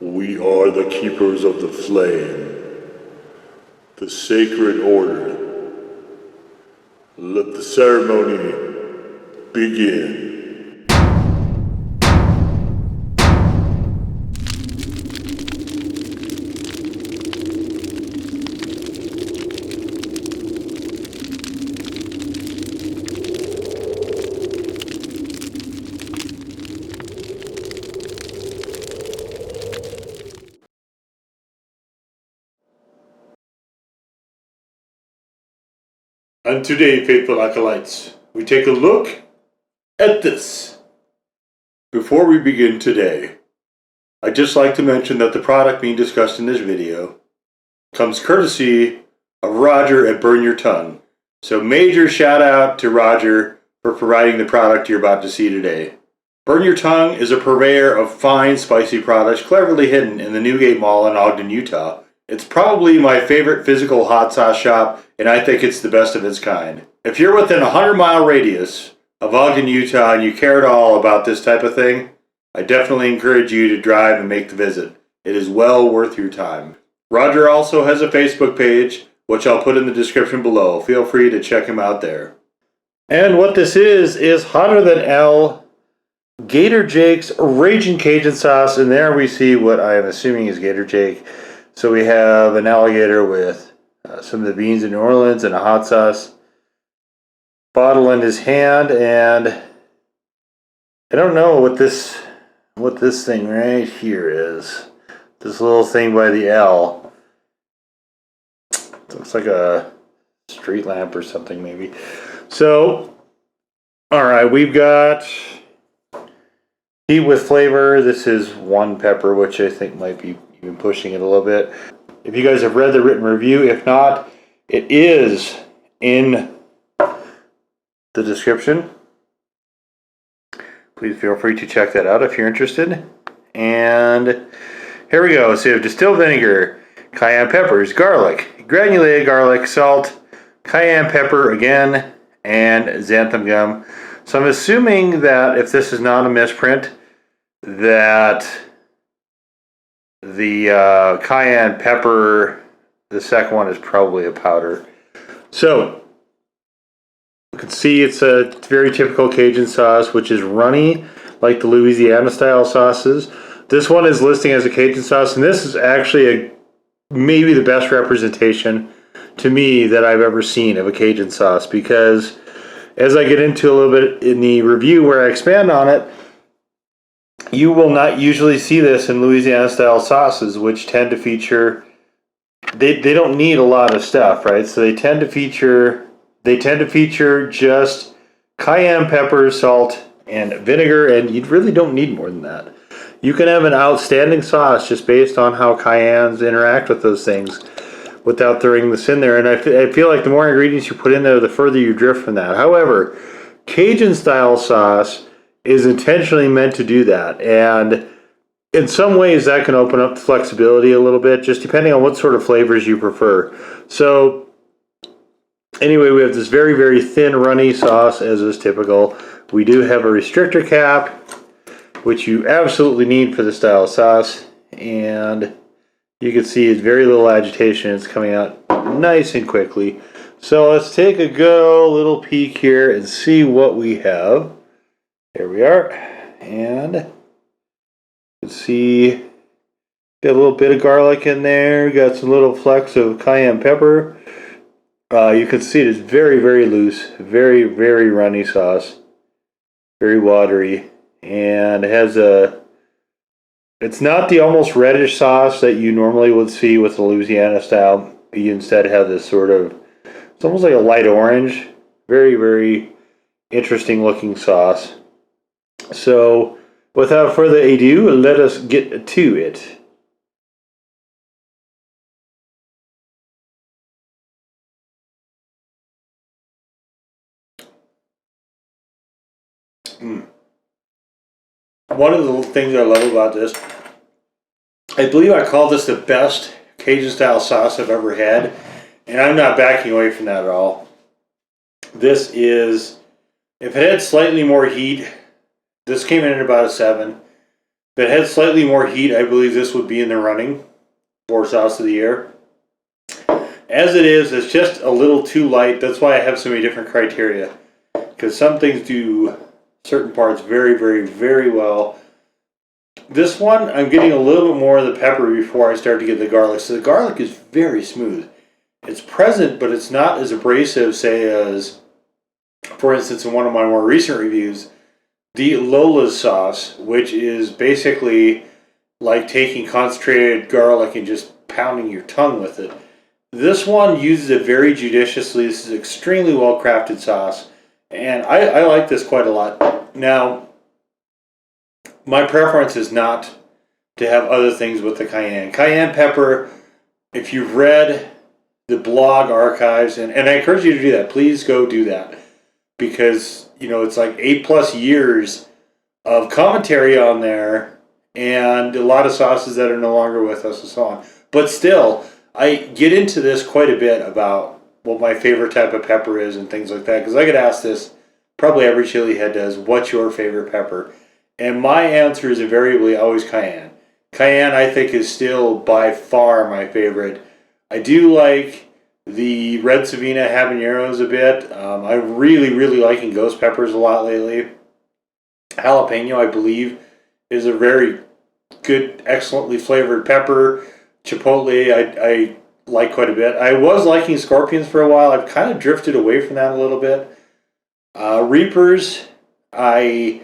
We are the keepers of the flame, the sacred order. Let the ceremony begin. And today, faithful acolytes, we take a look at this. Before we begin today, I'd just like to mention that the product being discussed in this video comes courtesy of Roger at Burn Your Tongue. So major shout out to Roger for providing the product you're about to see today. Burn Your Tongue is a purveyor of fine, spicy products cleverly hidden in the Newgate Mall in Ogden, Utah. It's probably my favorite physical hot sauce shop, and I think it's the best of its kind. If you're within a 100-mile radius of Ogden, Utah, and you care at all about this type of thing, I definitely encourage you to drive and make the visit. It is well worth your time. Roger also has a Facebook page, which I'll put in the description below. Feel free to check him out there. And what this is hotter than L Gator Jake's Ragin Cajun sauce, and there we see what I am assuming is Gator Jake. So we have an alligator with some of the beans in New Orleans and a hot sauce bottle in his hand, and I don't know what this thing right here is. This little thing by the L. It looks like a street lamp or something maybe. So, alright, we've got heat with flavor. This is one pepper, which I think might be even pushing it a little bit. If you guys have read the written review, if not, it is in the description. Please feel free to check that out if you're interested. And here we go. So you have distilled vinegar, cayenne peppers, garlic, granulated garlic, salt, cayenne pepper again, and xanthan gum. So I'm assuming that if this is not a misprint, that the cayenne pepper, the second one, is probably a powder. So you can see it's a very typical Cajun sauce, which is runny like the Louisiana style sauces. This one is listing as a Cajun sauce, and this is actually maybe the best representation to me that I've ever seen of a Cajun sauce, because as I get into a little bit in the review where I expand on it, you will not usually see this in Louisiana style sauces, which tend to feature, they don't need a lot of stuff, right? So they tend to feature just cayenne pepper, salt, and vinegar, and you really don't need more than that. You can have an outstanding sauce just based on how cayennes interact with those things without throwing this in there. And I feel like the more ingredients you put in there, the further you drift from that. However, Cajun style sauce is intentionally meant to do that, and in some ways that can open up the flexibility a little bit, just depending on what sort of flavors you prefer. So anyway, we have this very, very thin, runny sauce, as is typical. We do have a restrictor cap, which you absolutely need for this style of sauce, and you can see it's very little agitation. It's coming out nice and quickly. So let's take a little peek here and see what we have. There we are, and you can see got a little bit of garlic in there. Got some little flecks of cayenne pepper. You can see it is very, very loose, very, very runny sauce, very watery, and it has it's not the almost reddish sauce that you normally would see with the Louisiana style. You instead have this sort of, it's almost like a light orange, very, very interesting looking sauce. So without further ado, let us get to it. One of the things I love about this, I believe I call this the best Cajun style sauce I've ever had, and I'm not backing away from that at all. This is, if it had slightly more heat, this came in at about a 7. that had slightly more heat, I believe this would be in the running for sauce of the year. As it is, it's just a little too light. That's why I have so many different criteria. Because some things do certain parts very, very, very well. This one, I'm getting a little bit more of the pepper before I start to get the garlic. So the garlic is very smooth. It's present, but it's not as abrasive, say, as, for instance, in one of my more recent reviews, the Lola's sauce, which is basically like taking concentrated garlic and just pounding your tongue with it. This one uses it very judiciously. This is extremely well crafted sauce, and I like this quite a lot. Now, my preference is not to have other things with the cayenne. Cayenne pepper, if you've read the blog archives, and I encourage you to do that, please go do that. Because, you know, it's like 8+ years of commentary on there and a lot of sauces that are no longer with us and so on. But still, I get into this quite a bit about what my favorite type of pepper is and things like that. Because I get asked this, probably every chili head does, what's your favorite pepper? And my answer is invariably always cayenne. Cayenne, I think, is still by far my favorite. I do like the red Savina habaneros a bit. I'm really, really liking ghost peppers a lot lately. Jalapeno, I believe, is a very good, excellently flavored pepper. Chipotle, I like quite a bit. I was liking scorpions for a while. I've kind of drifted away from that a little bit. Reapers, I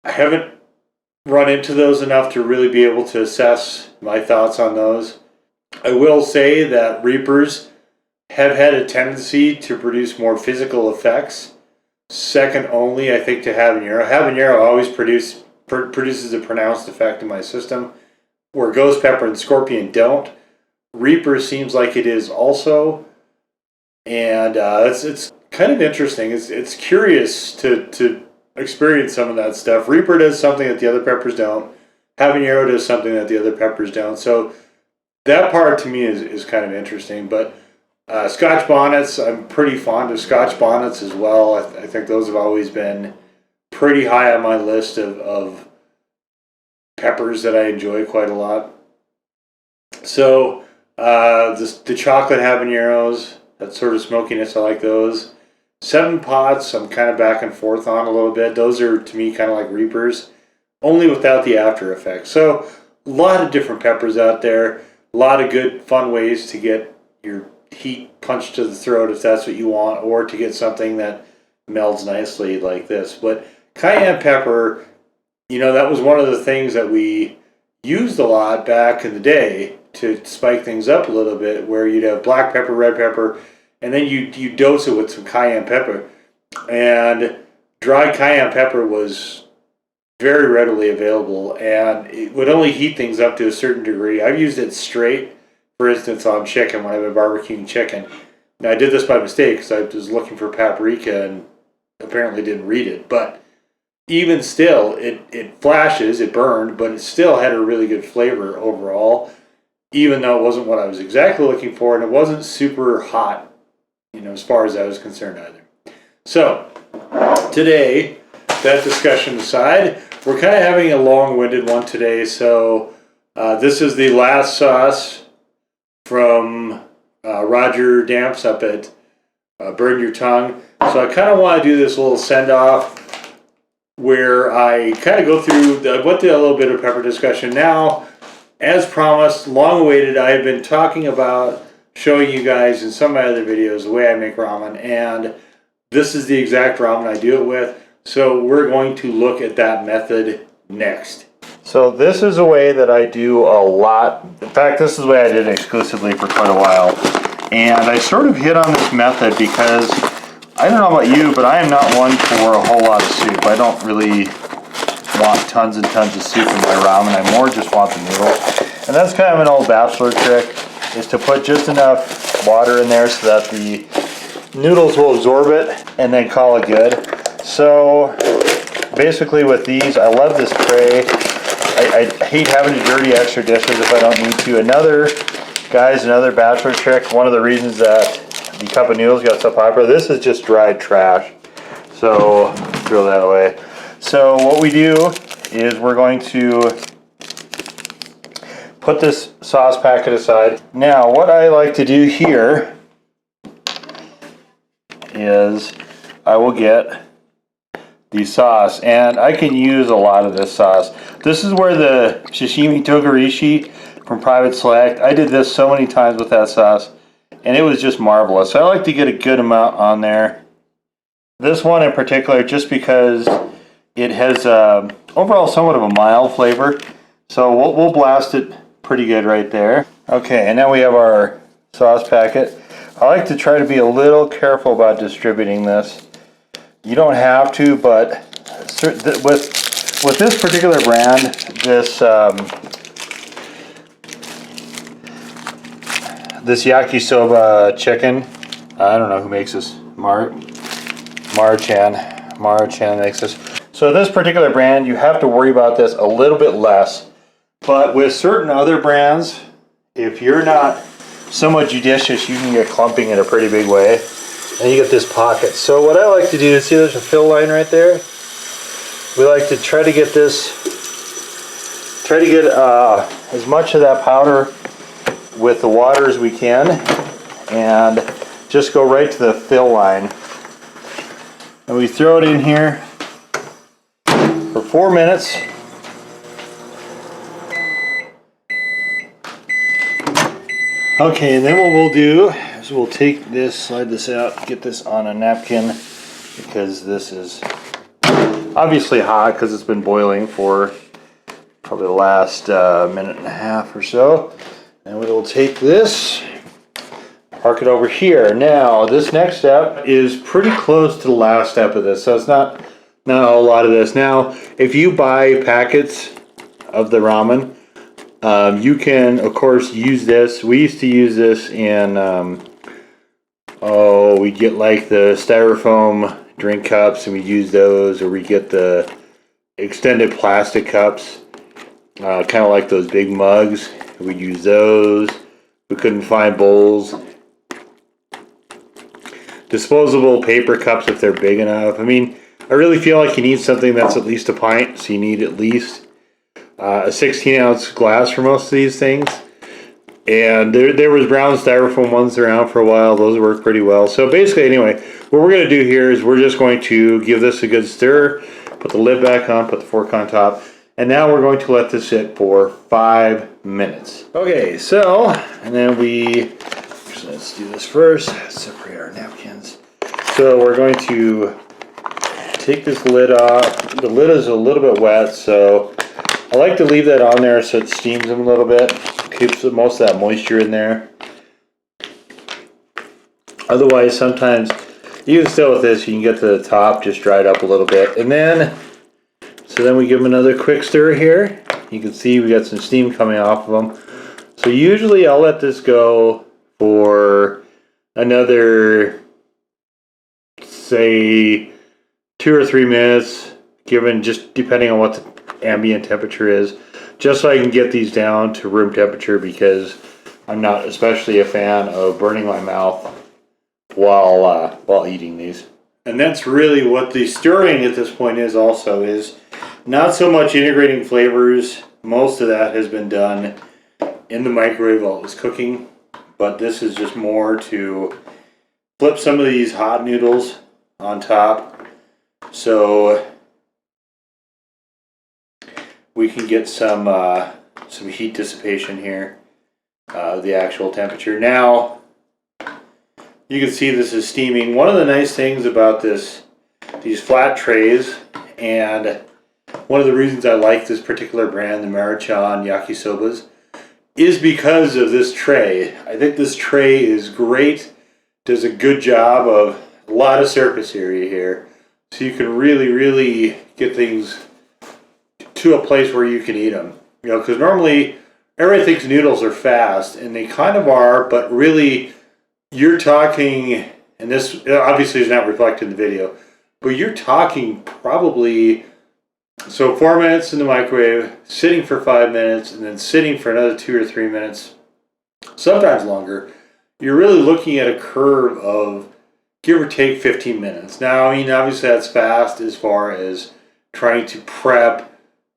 haven't run into those enough to really be able to assess my thoughts on those. I will say that Reapers have had a tendency to produce more physical effects, second only, I think, to habanero. Habanero always produces a pronounced effect in my system, where ghost pepper and scorpion don't. Reaper seems like it is also, and it's kind of interesting. It's curious to experience some of that stuff. Reaper does something that the other peppers don't. Habanero does something that the other peppers don't. So that part to me is kind of interesting. But Scotch bonnets, I'm pretty fond of Scotch bonnets as well. I think those have always been pretty high on my list of peppers that I enjoy quite a lot. So the chocolate habaneros, that sort of smokiness, I like those. 7 Pots, I'm kind of back and forth on a little bit. Those are, to me, kind of like Reapers, only without the after effects. So a lot of different peppers out there. A lot of good, fun ways to get your heat punched to the throat if that's what you want, or to get something that melds nicely like this. But cayenne pepper, you know, that was one of the things that we used a lot back in the day to spike things up a little bit, where you'd have black pepper, red pepper, and then you dose it with some cayenne pepper. And dried cayenne pepper was very readily available, and it would only heat things up to a certain degree. I've used it straight, for instance, on chicken when I've been barbecuing chicken. Now, I did this by mistake because I was looking for paprika and apparently didn't read it. But even still, it flashes, it burned, but it still had a really good flavor overall, even though it wasn't what I was exactly looking for, and it wasn't super hot, you know, as far as I was concerned either. So, today, that discussion aside, we're kind of having a long-winded one today. So, this is the last sauce from Roger Damps up at Burn Your Tongue. So, I kind of want to do this little send-off where I kind of go through what the little bit of pepper discussion. Now, as promised, long-awaited, I've been talking about showing you guys in some of my other videos the way I make ramen, and this is the exact ramen I do it with. So we're going to look at that method next. So this is a way that I do a lot. In fact, this is the way I did it exclusively for quite a while. And I sort of hit on this method because I don't know about you, but I am not one for a whole lot of soup. I don't really want tons and tons of soup in my ramen. I more just want the noodle. And that's kind of an old bachelor trick, is to put just enough water in there so that the noodles will absorb it and then call it good. So basically with these, I love this tray. I hate having to dirty extra dishes if I don't need to. Another bachelor trick, one of the reasons that the cup of noodles got so popular, this is just dried trash. So throw that away. So what we do is we're going to put this sauce packet aside. Now, what I like to do here is I will get the sauce, and I can use a lot of this sauce. This is where the sashimi togarashi from Private Select, I did this so many times with that sauce, and it was just marvelous. So I like to get a good amount on there. This one in particular, just because it has overall somewhat of a mild flavor, so we'll blast it pretty good right there. Okay, and now we have our sauce packet. I like to try to be a little careful about distributing this. You don't have to, but with this particular brand, this this yakisoba chicken, I don't know who makes this. Maruchan makes this. So this particular brand, you have to worry about this a little bit less. But with certain other brands, if you're not somewhat judicious, you can get clumping in a pretty big way. And you get this pocket. So what I like to do is, see there's a fill line right there? We like to try to get this, as much of that powder with the water as we can, and just go right to the fill line. And we throw it in here for 4 minutes. Okay, and then what we'll do is we'll take this, slide this out, get this on a napkin, because this is obviously hot because it's been boiling for probably the last minute and a half or so. And we'll take this, park it over here. Now, this next step is pretty close to the last step of this, so it's not a whole lot of this. Now, if you buy packets of the ramen, you can, of course, use this. We used to use this in, we get like the styrofoam drink cups, and we use those, or we get the extended plastic cups, kind of like those big mugs. We use those. We couldn't find bowls. Disposable paper cups if they're big enough. I mean, I really feel like you need something that's at least a pint, so you need at least a 16-ounce glass for most of these things. And there was brown styrofoam ones around for a while. Those work pretty well. So basically, anyway, what we're going to do here is we're just going to give this a good stir, put the lid back on, put the fork on top, and now we're going to let this sit for 5 minutes. Okay, so, and then let's do this first. Separate our napkins. So we're going to take this lid off. The lid is a little bit wet, so I like to leave that on there so it steams them a little bit. Keeps most of that moisture in there. Otherwise, sometimes, even still with this, you can get to the top just dried up a little bit. And then, so then we give them another quick stir here. You can see we got some steam coming off of them. So usually I'll let this go for another, say, 2 or 3 minutes, given just depending on what the ambient temperature is, just so I can get these down to room temperature, because I'm not especially a fan of burning my mouth while eating these. And that's really what the stirring at this point is also, is not so much integrating flavors. Most of that has been done in the microwave while it was cooking, but this is just more to flip some of these hot noodles on top so we can get some heat dissipation here, the actual temperature. Now, you can see this is steaming. One of the nice things about these flat trays, and one of the reasons I like this particular brand, the Maruchan Yakisobas, is because of this tray. I think this tray is great, does a good job of a lot of surface area here, so you can really get things to a place where you can eat them. You know, because normally everybody thinks noodles are fast, and they kind of are, but really you're talking, and this obviously is not reflected in the video, but you're talking probably, so 4 minutes in the microwave, sitting for 5 minutes, and then sitting for another 2 or 3 minutes, sometimes longer. You're really looking at a curve of give or take 15 minutes. Now, I mean, obviously that's fast as far as trying to prep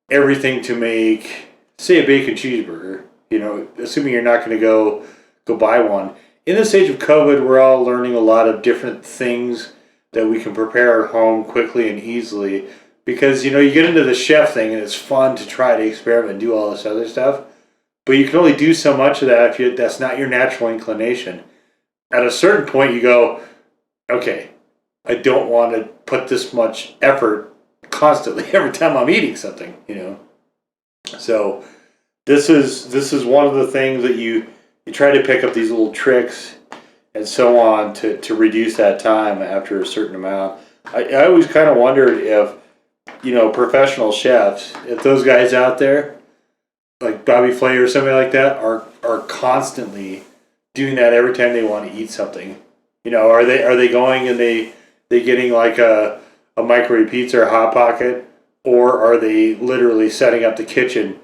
everything to make, say, a bacon cheeseburger. You know, assuming you're not going to go buy one. In this age of COVID, we're all learning a lot of different things that we can prepare at home quickly and easily. Because, you know, you get into the chef thing and it's fun to try to experiment and do all this other stuff. But you can only do so much of that if that's not your natural inclination. At a certain point, you go, okay, I don't want to put this much effort constantly every time I'm eating something, you know. So this is one of the things that you try to pick up these little tricks and so on to reduce that time after a certain amount. I always kind of wondered if, you know, professional chefs, if those guys out there, like Bobby Flay or somebody like that, are constantly doing that every time they want to eat something. You know, are they going and they getting like a microwave pizza or Hot Pocket, or are they literally setting up the kitchen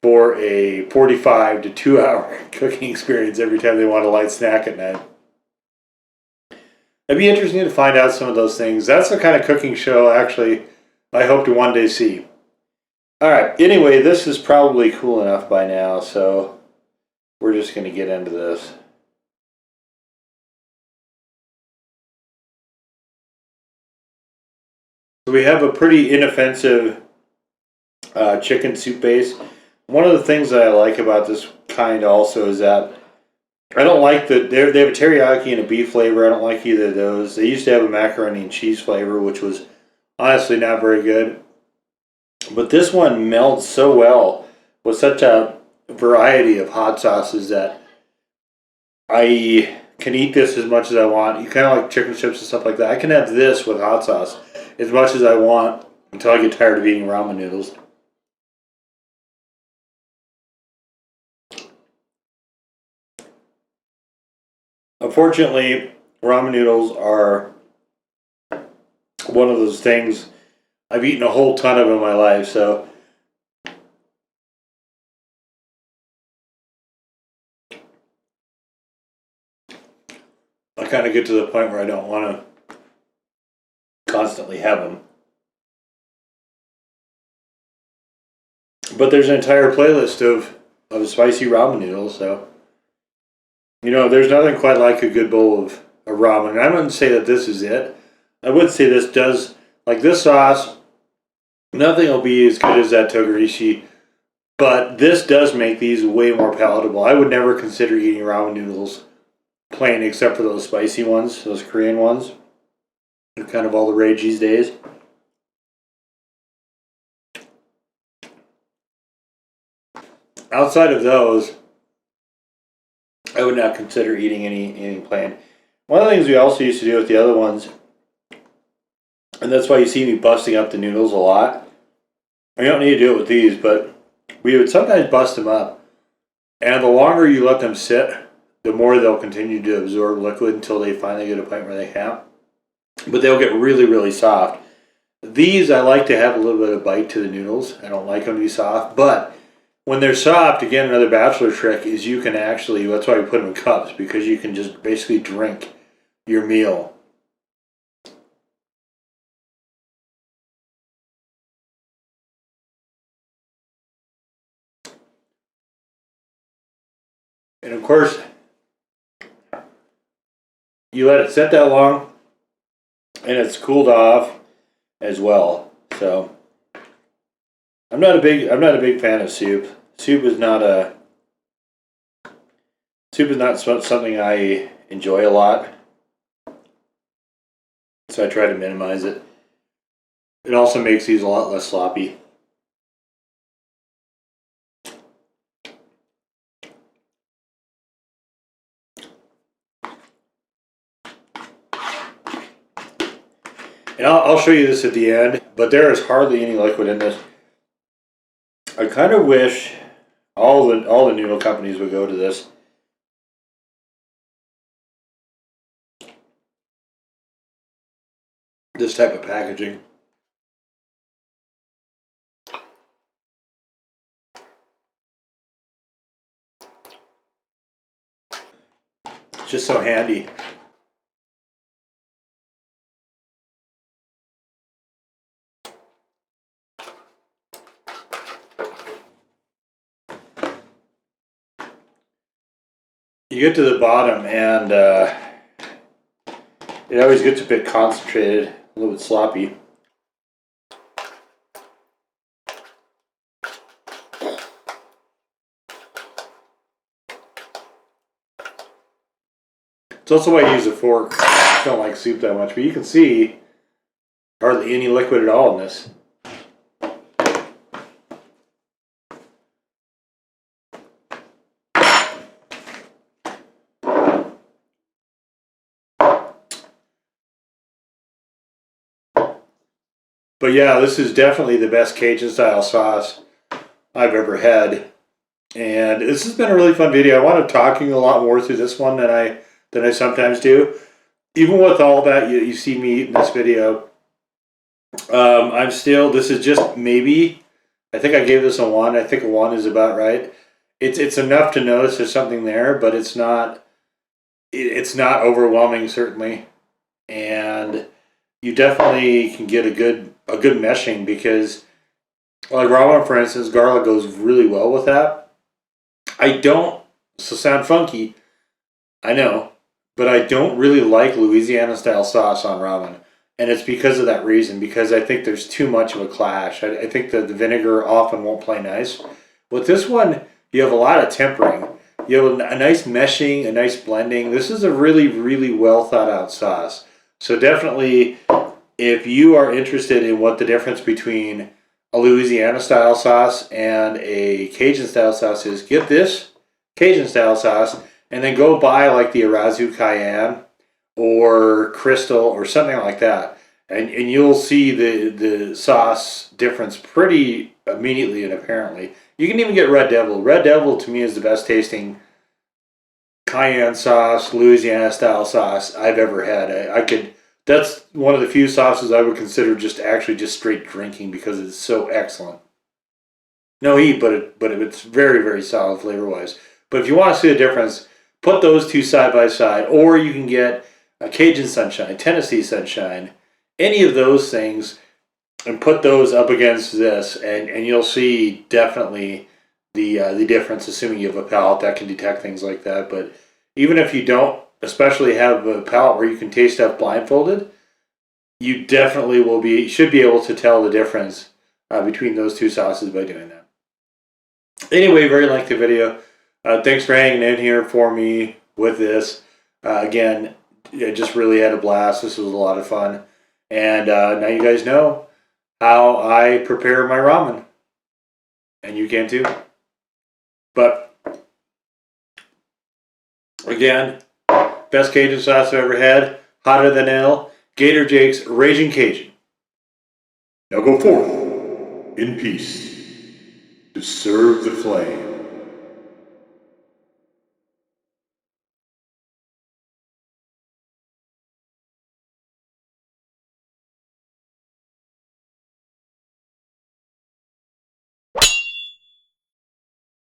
for a 45 to 2 hour cooking experience every time they want a light snack at night? It'd be interesting to find out some of those things. That's the kind of cooking show, actually, I hope to one day see. All right, anyway, this is probably cool enough by now, so we're just going to get into this. So we have a pretty inoffensive chicken soup base. One of the things that I like about this kind also is that I don't like they have a teriyaki and a beef flavor. I don't like either of those. They used to have a macaroni and cheese flavor, which was honestly not very good. But this one melds so well with such a variety of hot sauces that I can eat this as much as I want. You kind of like chicken strips and stuff like that. I can have this with hot sauce as much as I want until I get tired of eating ramen noodles. Unfortunately, ramen noodles are one of those things. I've eaten a whole ton of them in my life, so I kind of get to the point where I don't want to constantly have them. But there's an entire playlist of spicy ramen noodles, so you know, there's nothing quite like a good bowl of ramen. And I wouldn't say that this is it. I would say this does, like this sauce, nothing will be as good as that togarashi, but this does make these way more palatable. I would never consider eating ramen noodles plain except for those spicy ones, those Korean ones. They're kind of all the rage these days. Outside of those, I would not consider eating anything plain. One of the things we also used to do with the other ones, and that's why you see me busting up the noodles a lot. I don't need to do it with these, but we would sometimes bust them up. And the longer you let them sit, the more they'll continue to absorb liquid until they finally get to a point where they can't. But they'll get really, really soft. These, I like to have a little bit of bite to the noodles. I don't like them to be soft, but when they're soft, again, another bachelor trick is you can actually, that's why we put them in cups, because you can just basically drink your meal. And of course, you let it sit that long, and it's cooled off as well. So I'm not a big fan of soup. Soup is not something I enjoy a lot. So I try to minimize it. It also makes these a lot less sloppy. And I'll show you this at the end, but there is hardly any liquid in this. I kind of wish all the noodle companies would go to this. This type of packaging. It's just so handy. you get to the bottom and it always gets a bit concentrated, a little bit sloppy. It's also why I use a fork. I don't like soup that much, but you can see hardly any liquid at all in this. But yeah, this is definitely the best Cajun style sauce I've ever had. And this has been a really fun video. I wound up talking a lot more through this one than I sometimes do. Even with all that you see me in this video, I'm still, this is just maybe, I think I gave this a 1. I think a 1 is about right. It's enough to notice there's something there, but it's not overwhelming, certainly. And you definitely can get a good meshing, because like ramen, for instance, garlic goes really well with that. I don't, so sound funky, I know, but I don't really like Louisiana style sauce on ramen. And it's because of that reason, because I think there's too much of a clash. I think that the vinegar often won't play nice. With this one, you have a lot of tempering. You have a nice meshing, a nice blending. This is a really, really well thought out sauce. So definitely, if you are interested in what the difference between a Louisiana style sauce and a Cajun style sauce is, get this Cajun style sauce and then go buy like the Arazu Cayenne or Crystal or something like that, and you'll see the sauce difference pretty immediately and apparently. You can even get Red Devil. Red Devil to me is the best tasting cayenne sauce, Louisiana style sauce I've ever had. That's one of the few sauces I would consider just straight drinking, because it's so excellent. No heat, but it's very, very solid flavor wise. But if you want to see the difference, put those two side by side, or you can get a Cajun Sunshine, Tennessee Sunshine, any of those things, and put those up against this, and you'll see definitely the difference, assuming you have a palate that can detect things like that. But even if you don't, especially have a palate where you can taste stuff blindfolded, you definitely should be able to tell the difference between those two sauces by doing that. Anyway, very lengthy video. Thanks for hanging in here for me with this. Again, I just really had a blast. This was a lot of fun. And now you guys know how I prepare my ramen. And you can too. But, again, best Cajun sauce I've ever had. Hotter than hell. Gator Jake's Ragin Cajun. Now go forth in peace to serve the flame.